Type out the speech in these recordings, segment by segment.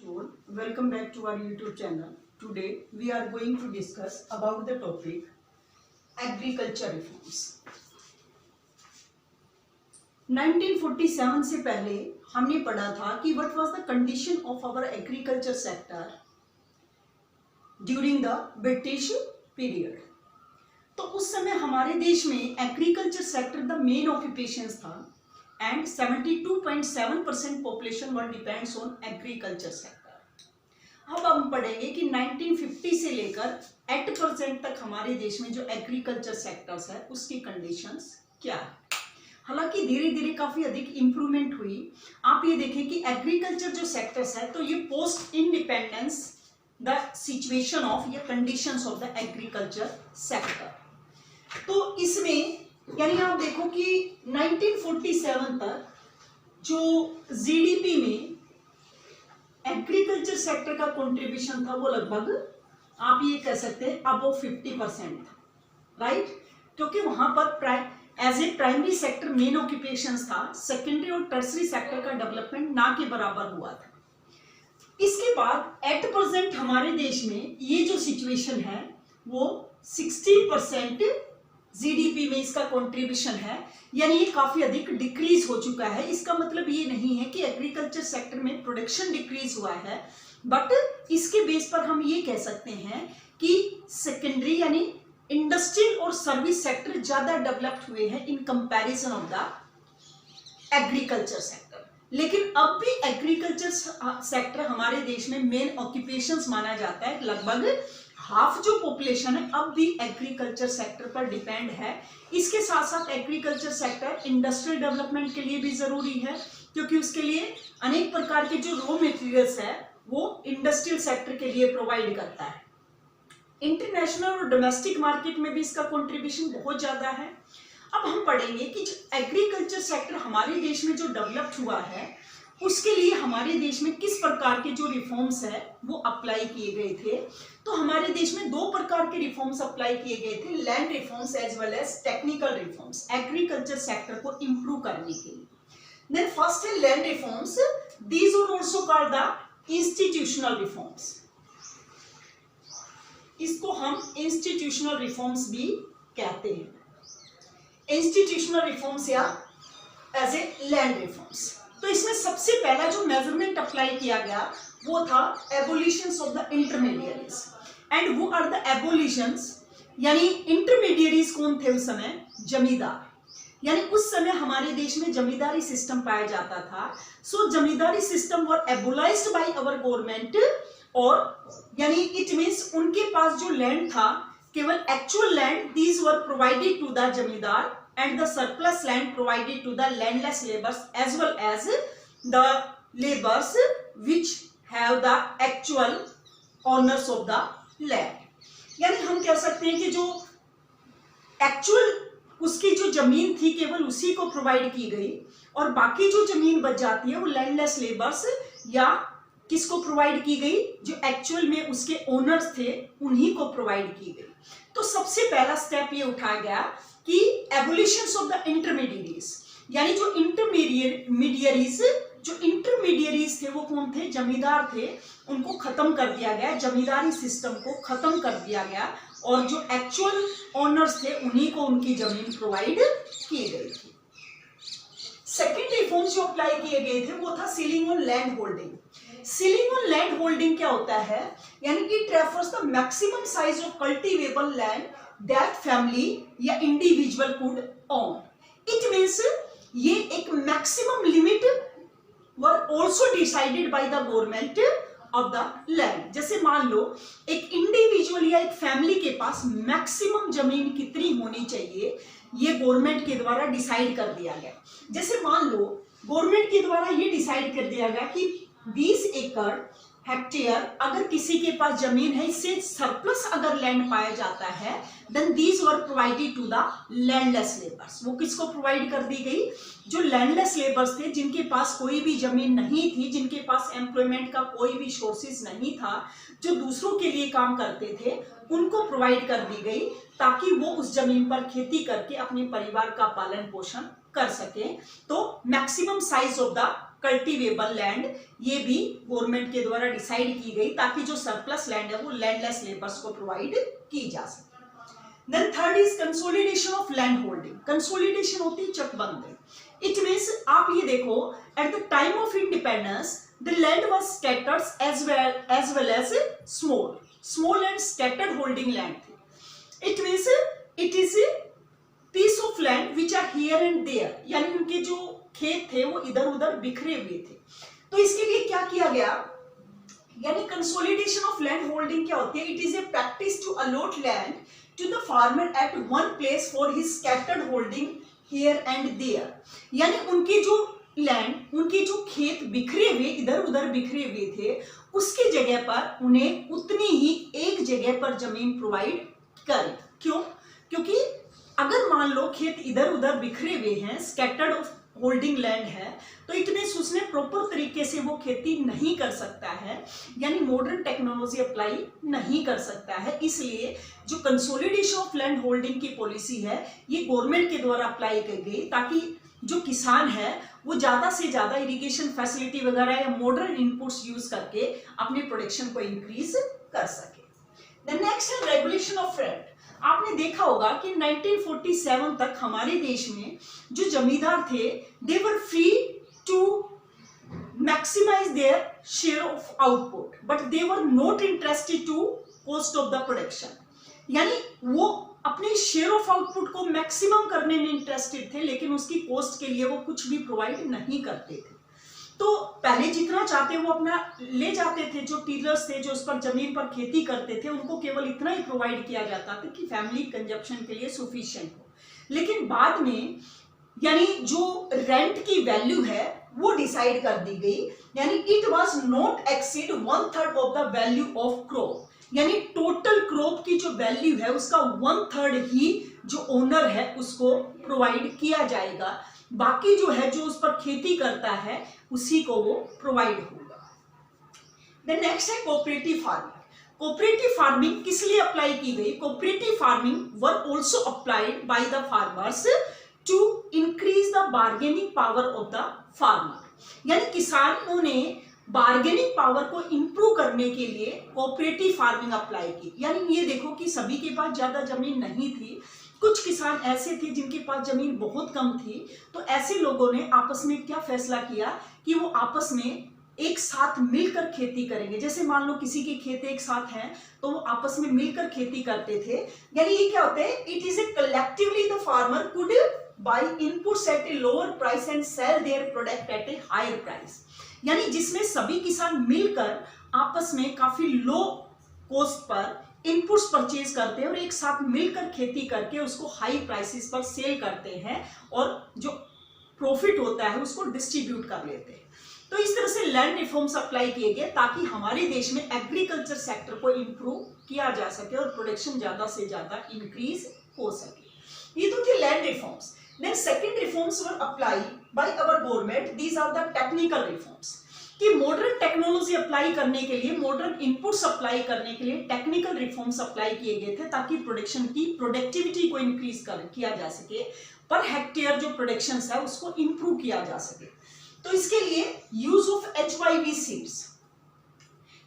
all, welcome back to our YouTube channel. Today we are going to discuss about the topic agriculture reforms. 1947 से पहले हमने पढ़ा था कि what was the condition of our agriculture sector during the British period. तो उस समय हमारे देश में agriculture sector the main occupations था and 72.7% population were depends on agriculture sector. अब हम पढ़ेंगे कि 1950 से लेकर 8% तक हमारे देश में जो एग्रीकल्चर सेक्टर्स है उसकी कंडीशंस क्या है. हालांकि धीरे धीरे काफी अधिक इंप्रूवमेंट हुई. आप ये देखें कि एग्रीकल्चर जो सेक्टर्स है तो ये post independence the situation of या conditions of the agriculture sector. तो इसमें यानी आप देखो कि 1947 तक जो जीडीपी में एग्रीकल्चर सेक्टर का कंट्रीब्यूशन था वो लगभग आप ये कह सकते हैं अबव 50%, राइट. क्योंकि वहां पर as a primary sector main occupations था, सेकेंडरी और टर्सरी सेक्टर का डेवलपमेंट ना के बराबर हुआ था. इसके बाद 8% हमारे देश में ये जो सिचुएशन है वो 60% जीडीपी में इसका कंट्रीब्यूशन है, यानी ये काफी अधिक डिक्रीज हो चुका है. इसका मतलब ये नहीं है कि एग्रीकल्चर सेक्टर में प्रोडक्शन डिक्रीज हुआ है, बट इसके बेस पर हम ये कह सकते हैं कि सेकेंडरी यानी इंडस्ट्रियल और सर्विस सेक्टर ज्यादा डेवलप्ड हुए हैं in comparison of the agriculture sector. लेकिन अब भी एग्रीकल्चर सेक्टर हमारे देश में मेन ऑक्यूपेशंस माना जाता है. लगभग हाफ जो पॉपुलेशन है अब भी एग्रीकल्चर सेक्टर पर डिपेंड है. इसके साथ साथ एग्रीकल्चर सेक्टर इंडस्ट्रियल डेवलपमेंट के लिए भी जरूरी है, क्योंकि उसके लिए अनेक प्रकार के जो रॉ मटेरियल्स है वो इंडस्ट्रियल सेक्टर के लिए प्रोवाइड करता है. इंटरनेशनल और डोमेस्टिक मार्केट में भी इसका कंट्रीब्यूशन बहुत ज्यादा है. अब हम पढ़ेंगे कि जो एग्रीकल्चर सेक्टर हमारे देश में जो डेवलप्ड हुआ है उसके लिए हमारे देश में किस प्रकार के जो रिफॉर्म्स है वो अप्लाई किए गए थे. तो हमारे देश में दो प्रकार के रिफॉर्म्स अप्लाई किए गए थे, land reforms as well as technical reforms, agriculture sector को इंप्रूव करने के लिए. देन फर्स्ट है land reforms. These are also called the institutional reforms. इसको हम इंस्टीट्यूशनल रिफॉर्म्स भी कहते हैं. इंस्टीट्यूशनल रिफॉर्म्स या एज ए लैंड रिफॉर्म्स. तो इसमें सबसे पहला जो मेजरमेंट अप्लाई किया गया वो था एबोलिशंस ऑफ द इंटरमीडियरीज. एंड वो आर द एबोलिशंस यानी इंटरमीडियरीज कौन थे उस समय? जमींदार. यानी उस समय हमारे देश में जमींदारी सिस्टम पाया जाता था. So zamindari system were abolished by our government. और यानी इट मींस उनके पास जो लैंड था केवल actual land these were provided to the zamindar and the surplus land provided to the landless laborers as well as the laborers which have the actual owners of the land. यानी हम कह सकते हैं कि जो एक्चुअल उसकी जो जमीन थी केवल उसी को प्रोवाइड की गई और बाकी जो जमीन बच जाती है वो लैंडलेस लेबर्स या किसको प्रोवाइड की गई? जो एक्चुअल में उसके ओनर्स थे उन्हीं को प्रोवाइड की गई. तो सबसे पहला स्टेप ये उठाया गया कि एबोलिशंस ऑफ द इंटरमीडियरीज, यानी जो इंटरमीडियरीज थे वो कौन थे? जमींदार थे. उनको खत्म कर दिया गया, जमींदारी सिस्टम को खत्म कर दिया गया और जो एक्चुअल ओनर्स थे उन्हीं को उनकी जमीन प्रोवाइड की गई थी. सेकेंड रिफॉर्म्स जो अप्लाई किए गए थे वो था ceiling on land holding. Ceiling on land holding क्या होता है? यानी it refers the maximum size of cultivable land that family या individual could own. It means ये एक maximum limit were also decided by the government of the land. जैसे मान लो एक इंडिविजुअल या एक फैमिली के पास मैक्सिमम जमीन कितनी होनी चाहिए ये गवर्नमेंट के द्वारा डिसाइड कर दिया गया. जैसे मान लो गवर्नमेंट के द्वारा ये डिसाइड कर दिया गया कि 20 एकड़ हेक्टेयर अगर किसी के पास जमीन है इससे सरप्लस अगर लैंड पाया जाता है then these were provided to the landless labours. वो किसको प्रोवाइड कर दी गई? जो लैंडलेस लेबर्स थे, जिनके पास कोई भी जमीन नहीं थी, जिनके पास एम्प्लॉयमेंट का कोई भी सोर्सेज नहीं था, जो दूसरों के लिए काम करते थे, उनको प्रोवाइड कर दी गई ताकि वो उस जमीन पर खेती करके अपने परिवार का पालन पोषण कर सके. तो maximum size of the cultivable land, ये भी गवर्नमेंट के द्वारा डिसाइड की गई ताकि जो सरप्लस लैंड है वो लैंडलेस लेबर्स को प्रोवाइड की जा सके। Then third is consolidation of land holding. Consolidation होती है चकबंदी। इट मीन्स आप ये देखो, at the time of independence the land was scattered as well as small and scattered holding land थी। It means it is piece of land which are here and there, यानी उनके जो खेत थे वो इधर उधर बिखरे हुए थे। तो इसके लिए क्या किया गया, यानी कंसोलिडेशन ऑफ लैंड होल्डिंग क्या होती है, it is a practice to allot land to the farmer at one place for his scattered holding here and there, यानी उनके जो लैंड, उनके जो खेत बिखरे हुए इधर उधर बिखरे हुए थे, उसके जगह पर उन्हें उतनी ही एक जगह पर जमीन प्रोवाइड करें। क्यों? क्योंकि अगर मान लो खेत इधर उधर बिखरे हुए हैं, स्कैटर्ड होल्डिंग लैंड है, तो इट मींस उसने प्रॉपर तरीके से वो खेती नहीं कर सकता है, यानी मॉडर्न टेक्नोलॉजी अप्लाई नहीं कर सकता है। इसलिए जो कंसोलिडेशन ऑफ लैंड होल्डिंग की पॉलिसी है ये गवर्नमेंट के द्वारा अप्लाई की गई ताकि जो किसान है वो ज्यादा से ज्यादा इरिगेशन फैसिलिटी वगैरह या मॉडर्न इनपुट्स यूज करके अपने प्रोडक्शन को इंक्रीज कर सके। द नेक्स्ट है रेगुलेशन ऑफ रेंट। आपने देखा होगा कि 1947 तक हमारे देश में जो जमींदार थे they were free to maximise their share of output but they were not interested to cost of the production, यानी वो अपने शेयर ऑफ आउटपुट को मैक्सिमम करने में इंटरेस्टेड थे लेकिन उसकी कॉस्ट के लिए वो कुछ भी प्रोवाइड नहीं करते थे। तो पहले जितना चाहते वो अपना ले जाते थे, जो टीलर्स थे जो उस पर जमीन पर खेती करते थे उनको केवल इतना ही प्रोवाइड किया जाता था कि फैमिली कंजप्शन के लिए सफिशिएंट हो। लेकिन बाद में यानी जो रेंट की वैल्यू है वो डिसाइड कर दी गई, यानी it was not exceed 1/3 of the value of crop, यानी टोटल क्रॉप की जो वैल्यू है उसका 1/3 ही जो ओनर है उसको प्रोवाइड किया जाएगा, बाकी जो है जो उस पर खेती करता है उसी को वो प्रोवाइड होगा। देन नेक्स्ट है कोऑपरेटिव फार्मिंग। कोऑपरेटिव फार्मिंग किस लिए अप्लाई की गई? Cooperative farming were also applied by the farmers to increase the bargaining power of the farmer, यानी किसानों ने बार्गेनिंग पावर को इंप्रूव करने के लिए कोऑपरेटिव फार्मिंग अप्लाई की। यानी ये देखो कि सभी के पास ज्यादा जमीन नहीं थी, कुछ किसान ऐसे थे जिनके पास जमीन बहुत कम थी, तो ऐसे लोगों ने आपस में क्या फैसला किया कि वो आपस में एक साथ मिलकर खेती करेंगे। जैसे मान लो किसी के खेत एक साथ हैं तो वो आपस में मिलकर खेती करते थे, यानी ये क्या होता है, it is a collectively the farmer could buy inputs at a lower price and sell their product at a higher price, यानी जिसमें सभी किसान मिलकर आपस में काफी लो कॉस्ट पर इनपुट्स परचेज करते हैं और एक साथ मिलकर खेती करके उसको हाई प्राइसेस पर सेल करते हैं और जो प्रॉफिट होता है उसको डिस्ट्रीब्यूट कर लेते हैं। तो इस तरह से लैंड रिफॉर्म्स अप्लाई किए गए ताकि हमारे देश में एग्रीकल्चर सेक्टर को इंप्रूव किया जा सके और प्रोडक्शन ज्यादा से ज्यादा इंक्रीज हो सके। ये तो थे land reforms. Then second reforms were apply by our government, these are the technical reforms, कि मॉडर्न टेक्नोलॉजी अप्लाई करने के लिए, मॉडर्न इनपुट्स अप्लाई करने के लिए टेक्निकल रिफॉर्म्स अप्लाई किए गए थे ताकि प्रोडक्शन की प्रोडक्टिविटी को इंक्रीज किया जा सके, पर हेक्टेयर जो प्रोडक्शन है उसको इंप्रूव किया जा सके। तो इसके लिए यूज ऑफ HYV सीड्स,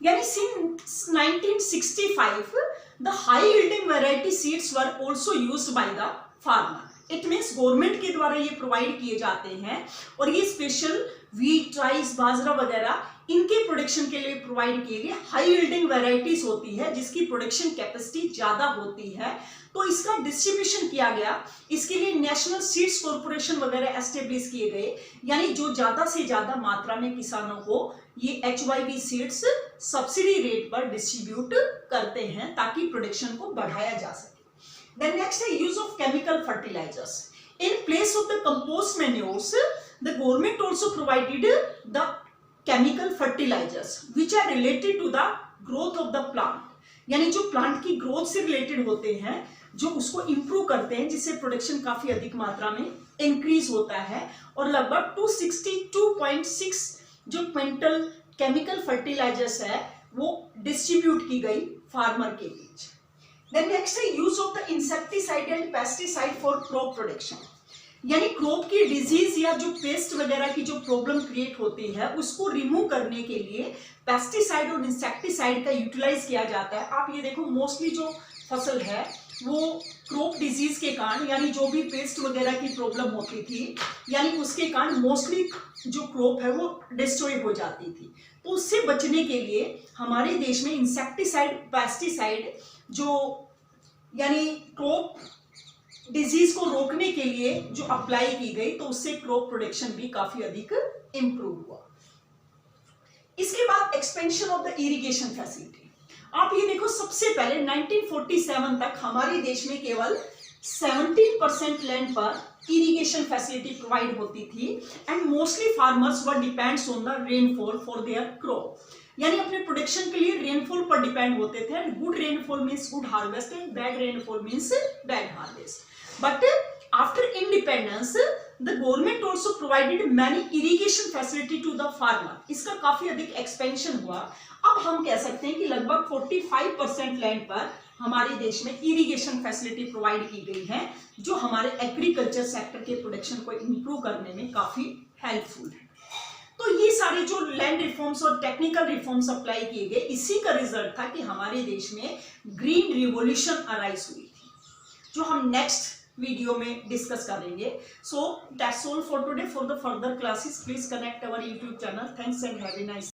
यानी since 1965 the high yielding variety seeds were also used by the farmer. It means government के द्वारा ये प्रोवाइड किए जाते हैं और ये स्पेशल व्हीट, राइस, बाजरा वगैरह इनके प्रोडक्शन के लिए प्रोवाइड किए गए हाई यील्डिंग वैरायटीज होती है जिसकी प्रोडक्शन कैपेसिटी ज्यादा होती है, तो इसका डिस्ट्रीब्यूशन किया गया। इसके लिए नेशनल सीड्स कॉर्पोरेशन वगैरह एस्टेब्लिश किए गए, यानी जो ज्यादा से ज्यादा मात्रा में किसानों को ये HYV सीड्स सब्सिडी रेट पर डिस्ट्रीब्यूट करते हैं ताकि प्रोडक्शन को बढ़ाया जा सके। Then next है use of chemical fertilizers. In place of the compost manures, the government also provided the chemical fertilizers which are related to the growth of the plant. यानी जो प्लांट की ग्रोथ से related होते हैं, जो उसको improve करते हैं जिससे प्रोडक्शन काफी अधिक मात्रा में इंक्रीज होता है, और लगभग 262.6 जो क्विंटल केमिकल फर्टिलाइजर्स है वो डिस्ट्रीब्यूट की गई फार्मर के बीच। Then next है use of the insecticide and pesticide for crop production. यानी क्रॉप की डिजीज या जो पेस्ट वगैरह की जो प्रॉब्लम क्रिएट होती है उसको रिमूव करने के लिए पेस्टिसाइड और इंसेक्टिसाइड का यूटिलाइज किया जाता है। आप ये देखो मोस्टली जो फसल है वो क्रॉप डिजीज के कारण, यानी जो भी पेस्ट वगैरह की प्रॉब्लम होती थी, यानी उसके कारण मोस्टली जो क्रॉप है वो डिस्ट्रॉय हो जाती थी। तो उससे बचने के लिए हमारे देश में इंसेक्टिसाइड, पेस्टिसाइड जो यानी क्रॉप डिजीज को रोकने के लिए जो अप्लाई की गई, तो उससे क्रॉप प्रोडक्शन भी काफी अधिक इंप्रूव हुआ। इसके बाद expansion of the irrigation facility. आप ये देखो, सबसे पहले 1947 तक हमारे देश में केवल 17% लैंड पर इरिगेशन फैसिलिटी प्रोवाइड होती थी and mostly farmers were depends on the rainfall for their crop. यानी अपने प्रोडक्शन के लिए रेनफॉल पर डिपेंड होते थे। Good rainfall means good harvest and bad rainfall means bad harvest. But after independence the government also provided many irrigation facility to the farmer. इसका काफी अधिक एक्सपेंशन हुआ। अब हम कह सकते हैं कि लगभग 45% लैंड पर हमारे देश में इरिगेशन फैसिलिटी प्रोवाइड की गई है, जो हमारे एग्रीकल्चर सेक्टर के प्रोडक्शन को इंप्रूव करने में काफी हेल्पफुल है। तो ये सारे जो लैंड रिफॉर्म्स और टेक्निकल रिफॉर्म्स अप्लाई किए गए, इसी का रिजल्ट था कि हमारे देश में ग्रीन रिवॉल्यूशन अराइज हुई थी, जो हम नेक्स्ट वीडियो में डिस्कस करेंगे। So that's all for today. For the further classes please connect our YouTube channel. Thanks and have a nice